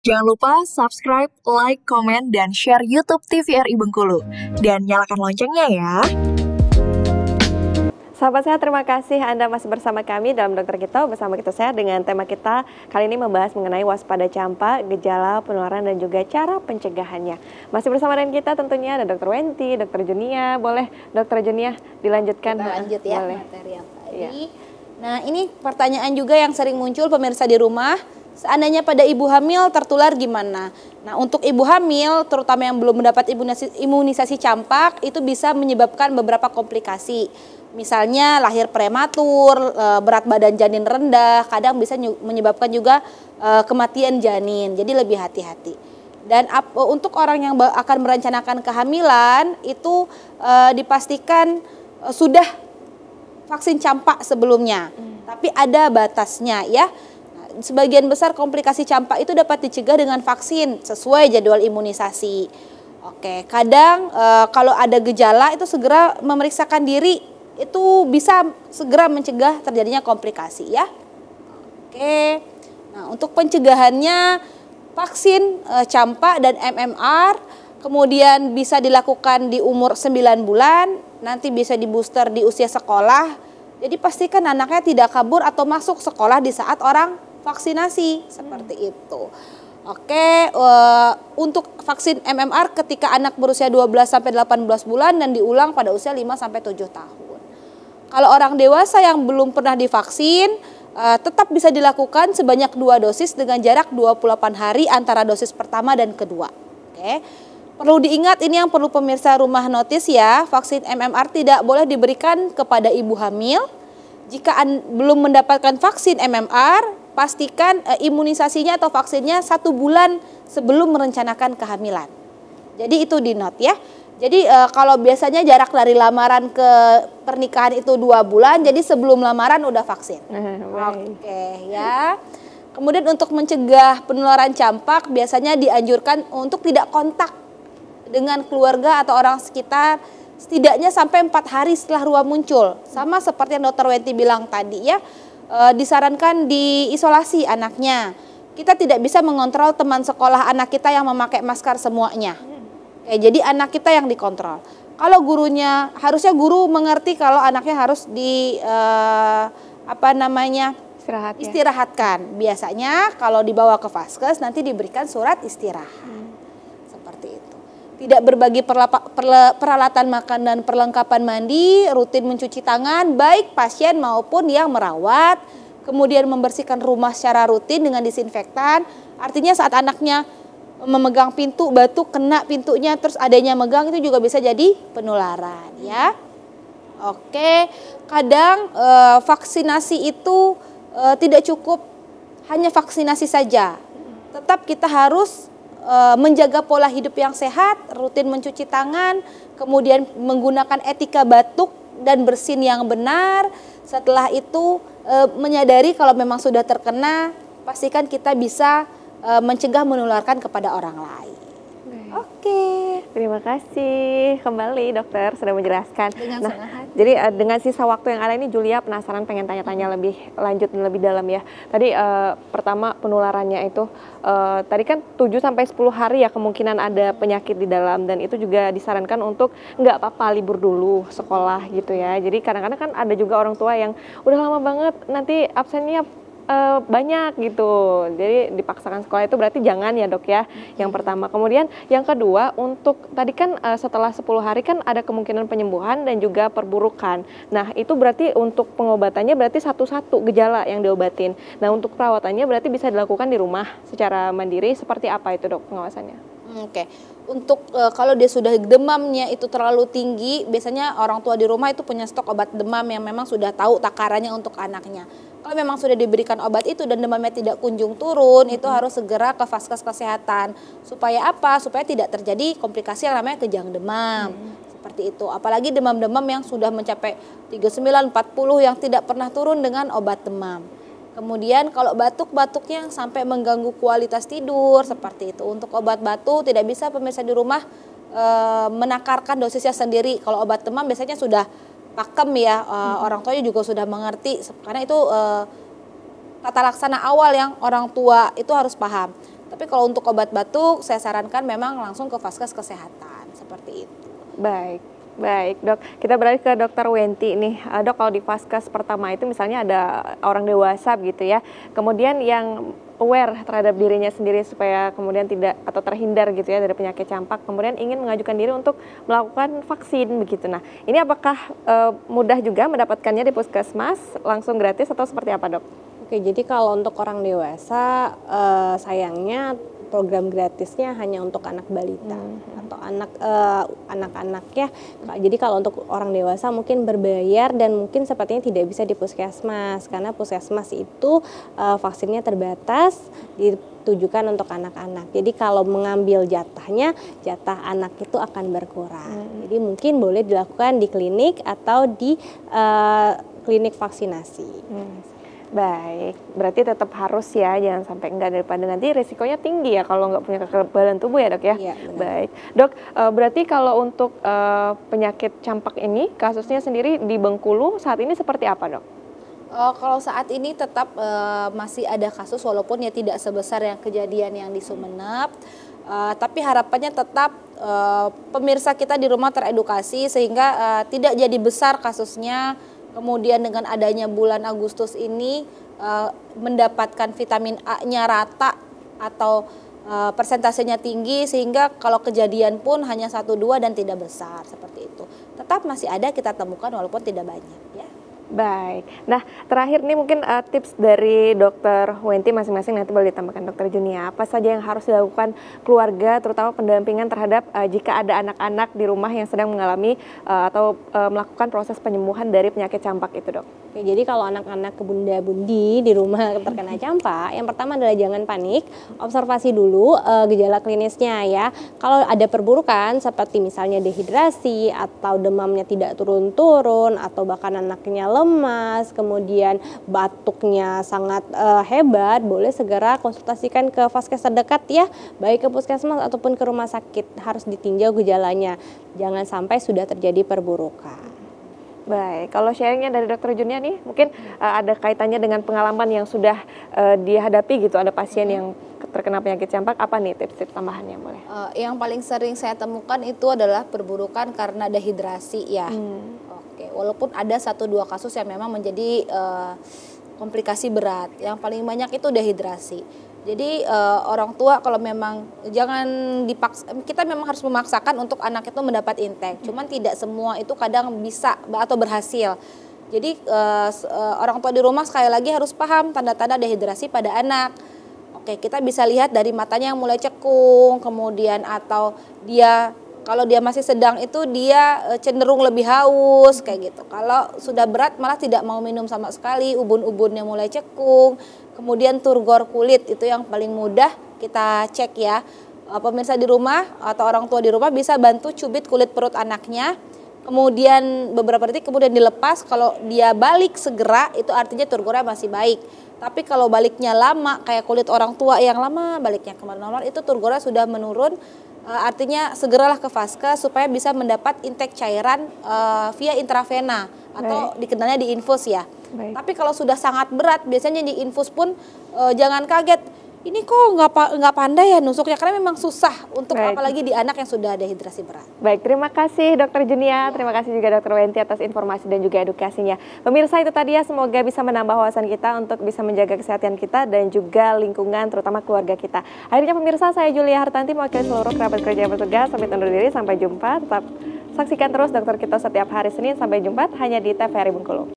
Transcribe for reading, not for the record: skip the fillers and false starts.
Jangan lupa subscribe, like, komen, dan share YouTube TVRI Bengkulu. Dan nyalakan loncengnya ya. Sahabat sehat, terima kasih Anda masih bersama kami dalam Dokter Kita bersama Kita Sehat dengan tema kita kali ini membahas mengenai waspada campak, gejala, penularan, dan juga cara pencegahannya. Masih bersama dengan kita tentunya ada Dr. Wenti, Dr. Junia. Boleh Dr. Junia dilanjutkan? Kita lanjut ya Boleh. materi yang tadi. Ya. Nah, ini pertanyaan juga yang sering muncul pemirsa di rumah. Seandainya pada ibu hamil tertular gimana? Nah, untuk ibu hamil terutama yang belum mendapat imunisasi campak itu bisa menyebabkan beberapa komplikasi. Misalnya lahir prematur, berat badan janin rendah, kadang bisa menyebabkan juga kematian janin. Jadi lebih hati-hati. Dan untuk orang yang akan merencanakan kehamilan itu dipastikan sudah vaksin campak sebelumnya. Tapi ada batasnya ya. Sebagian besar komplikasi campak itu dapat dicegah dengan vaksin sesuai jadwal imunisasi. Oke, kadang kalau ada gejala itu segera memeriksakan diri, itu bisa segera mencegah terjadinya komplikasi ya. Oke, nah untuk pencegahannya vaksin campak dan MMR kemudian bisa dilakukan di umur 9 bulan, nanti bisa di booster di usia sekolah. Jadi pastikan anaknya tidak kabur atau masuk sekolah di saat orang vaksinasi, seperti itu. Oke, untuk vaksin MMR ketika anak berusia 12-18 bulan dan diulang pada usia 5-7 tahun. Kalau orang dewasa yang belum pernah divaksin, tetap bisa dilakukan sebanyak 2 dosis dengan jarak 28 hari antara dosis pertama dan kedua. Oke. Perlu diingat ini yang perlu pemirsa rumah notis ya, vaksin MMR tidak boleh diberikan kepada ibu hamil. Jika belum mendapatkan vaksin MMR, pastikan imunisasinya atau vaksinnya 1 bulan sebelum merencanakan kehamilan. Jadi itu di note ya. Jadi kalau biasanya jarak dari lamaran ke pernikahan itu 2 bulan, jadi sebelum lamaran udah vaksin. Oke ya. Kemudian untuk mencegah penularan campak biasanya dianjurkan untuk tidak kontak dengan keluarga atau orang sekitar setidaknya sampai 4 hari setelah ruam muncul. Sama seperti yang Dr. Wenti bilang tadi ya, disarankan diisolasi anaknya. Kita tidak bisa mengontrol teman sekolah anak kita yang memakai masker semuanya. Jadi anak kita yang dikontrol. Kalau gurunya, harusnya guru mengerti kalau anaknya harus istirahatkan. Biasanya kalau dibawa ke vaskes nanti diberikan surat istirahat. Seperti itu. Tidak berbagi peralatan makan dan perlengkapan mandi, rutin mencuci tangan baik pasien maupun yang merawat. Kemudian membersihkan rumah secara rutin dengan disinfektan. Artinya saat anaknya memegang pintu, batuk kena pintunya, terus adanya megang, itu juga bisa jadi penularan ya. Oke, kadang vaksinasi itu tidak cukup hanya vaksinasi saja. Tetap kita harus menjaga pola hidup yang sehat, rutin mencuci tangan, kemudian menggunakan etika batuk dan bersin yang benar. Setelah itu menyadari kalau memang sudah terkena, pastikan kita bisa mencegah menularkan kepada orang lain. Oke. Terima kasih kembali dokter sudah menjelaskan. Dengan senang hati. Jadi dengan sisa waktu yang ada ini Julia penasaran pengen tanya-tanya lebih lanjut dan lebih dalam ya. Tadi pertama penularannya itu tadi kan 7-10 hari ya kemungkinan ada penyakit di dalam, dan itu juga disarankan untuk nggak apa-apa libur dulu sekolah gitu ya. Jadi kadang-kadang kan ada juga orang tua yang udah lama banget nanti absennya banyak gitu, jadi dipaksakan sekolah, itu berarti jangan ya dok ya, yang pertama. Kemudian yang kedua, untuk tadi kan setelah 10 hari kan ada kemungkinan penyembuhan dan juga perburukan. Nah itu berarti untuk pengobatannya berarti satu-satu gejala yang diobatin. Nah untuk perawatannya berarti bisa dilakukan di rumah secara mandiri, seperti apa itu dok pengawasannya? Oke, untuk kalau dia sudah demamnya itu terlalu tinggi, biasanya orang tua di rumah itu punya stok obat demam yang memang sudah tahu takarannya untuk anaknya. Kalau memang sudah diberikan obat itu dan demamnya tidak kunjung turun, itu harus segera ke vaskes kesehatan. Supaya apa? Supaya tidak terjadi komplikasi yang namanya kejang demam. Seperti itu. Apalagi demam-demam yang sudah mencapai 39, 40 yang tidak pernah turun dengan obat demam. Kemudian kalau batuk-batuknya sampai mengganggu kualitas tidur, seperti itu. Untuk obat batuk tidak bisa pemirsa di rumah menakarkan dosisnya sendiri. Kalau obat demam biasanya sudah pakem ya, orang tuanya juga sudah mengerti, karena itu tata laksana awal yang orang tua itu harus paham. Tapi kalau untuk obat batuk, saya sarankan memang langsung ke Vaskes Kesehatan, seperti itu. Baik. Baik dok, kita beralih ke dokter Wenti nih. Dok, kalau di Vaskes pertama itu misalnya ada orang dewasa gitu ya, kemudian yang aware terhadap dirinya sendiri supaya kemudian tidak atau terhindar gitu ya dari penyakit campak, kemudian ingin mengajukan diri untuk melakukan vaksin begitu. Nah, ini apakah mudah juga mendapatkannya di puskesmas, langsung gratis atau seperti apa dok? Oke, jadi kalau untuk orang dewasa sayangnya program gratisnya hanya untuk anak balita atau anak-anak ya. Jadi kalau untuk orang dewasa mungkin berbayar dan mungkin sepertinya tidak bisa di puskesmas karena puskesmas itu vaksinnya terbatas ditujukan untuk anak-anak. Jadi kalau mengambil jatahnya, jatah anak itu akan berkurang. Jadi mungkin boleh dilakukan di klinik atau di klinik vaksinasi. Baik, berarti tetap harus ya, jangan sampai enggak, daripada nanti risikonya tinggi ya kalau nggak punya kekebalan tubuh ya dok ya? Iya, benar. Baik, dok, berarti kalau untuk penyakit campak ini kasusnya sendiri di Bengkulu saat ini seperti apa dok? Kalau saat ini tetap masih ada kasus walaupun ya tidak sebesar yang kejadian yang di Sumeneb. Tapi harapannya tetap pemirsa kita di rumah teredukasi sehingga tidak jadi besar kasusnya. Kemudian dengan adanya bulan Agustus ini mendapatkan vitamin A-nya rata atau persentasenya tinggi sehingga kalau kejadian pun hanya 1-2 dan tidak besar seperti itu. Tetap masih ada kita temukan walaupun tidak banyak ya. Baik, nah terakhir nih mungkin tips dari dokter Wenti masing-masing, nanti boleh ditambahkan dokter Junia, apa saja yang harus dilakukan keluarga terutama pendampingan terhadap jika ada anak-anak di rumah yang sedang mengalami atau melakukan proses penyembuhan dari penyakit campak itu dok? Oke, jadi kalau anak-anak bunda-budi di rumah terkena campak, yang pertama adalah jangan panik, observasi dulu gejala klinisnya ya. Kalau ada perburukan seperti misalnya dehidrasi atau demamnya tidak turun-turun atau bahkan anaknya lemas, kemudian batuknya sangat hebat, boleh segera konsultasikan ke vaskes terdekat ya, baik ke puskesmas ataupun ke rumah sakit, harus ditinjau gejalanya. Jangan sampai sudah terjadi perburukan. Baik, kalau sharingnya dari dokter Junia nih, mungkin ada kaitannya dengan pengalaman yang sudah dihadapi gitu, ada pasien yang terkena penyakit campak, apa nih tips-tips tambahannya boleh? Yang paling sering saya temukan itu adalah perburukan karena dehidrasi ya. Oke, walaupun ada 1-2 kasus yang memang menjadi komplikasi berat, yang paling banyak itu dehidrasi. Jadi orang tua kalau memang jangan dipaksa, kita memang harus memaksakan untuk anak itu mendapat intake. Cuman tidak semua itu kadang bisa atau berhasil. Jadi orang tua di rumah sekali lagi harus paham tanda-tanda dehidrasi pada anak. Oke, kita bisa lihat dari matanya yang mulai cekung, kemudian atau kalau dia masih sedang itu dia cenderung lebih haus kayak gitu. Kalau sudah berat malah tidak mau minum sama sekali, ubun-ubunnya mulai cekung. Kemudian turgor kulit itu yang paling mudah kita cek ya. Pemirsa di rumah atau orang tua di rumah bisa bantu cubit kulit perut anaknya. Kemudian beberapa detik kemudian dilepas, kalau dia balik segera itu artinya turgornya masih baik. Tapi kalau baliknya lama kayak kulit orang tua yang lama baliknya kembali normal itu turgornya sudah menurun. Artinya segeralah ke vaskes supaya bisa mendapat intake cairan via intravena atau dikenalnya di infus ya. Baik. Tapi kalau sudah sangat berat biasanya di infus pun jangan kaget. Ini kok nggak pandai ya nusuknya karena memang susah untuk apalagi di anak yang sudah dehidrasi berat. Baik, terima kasih dokter Junia, terima kasih juga dokter Wenti atas informasi dan juga edukasinya. Pemirsa itu tadi ya, semoga bisa menambah wawasan kita untuk bisa menjaga kesehatan kita dan juga lingkungan terutama keluarga kita. Akhirnya pemirsa, saya Julia Hartanti mewakili seluruh kerabat kerja yang bertugas, sampai undur diri, sampai jumpa. Tetap saksikan terus dokter kita setiap hari Senin sampai Jumat hanya di TVRI Bengkulu.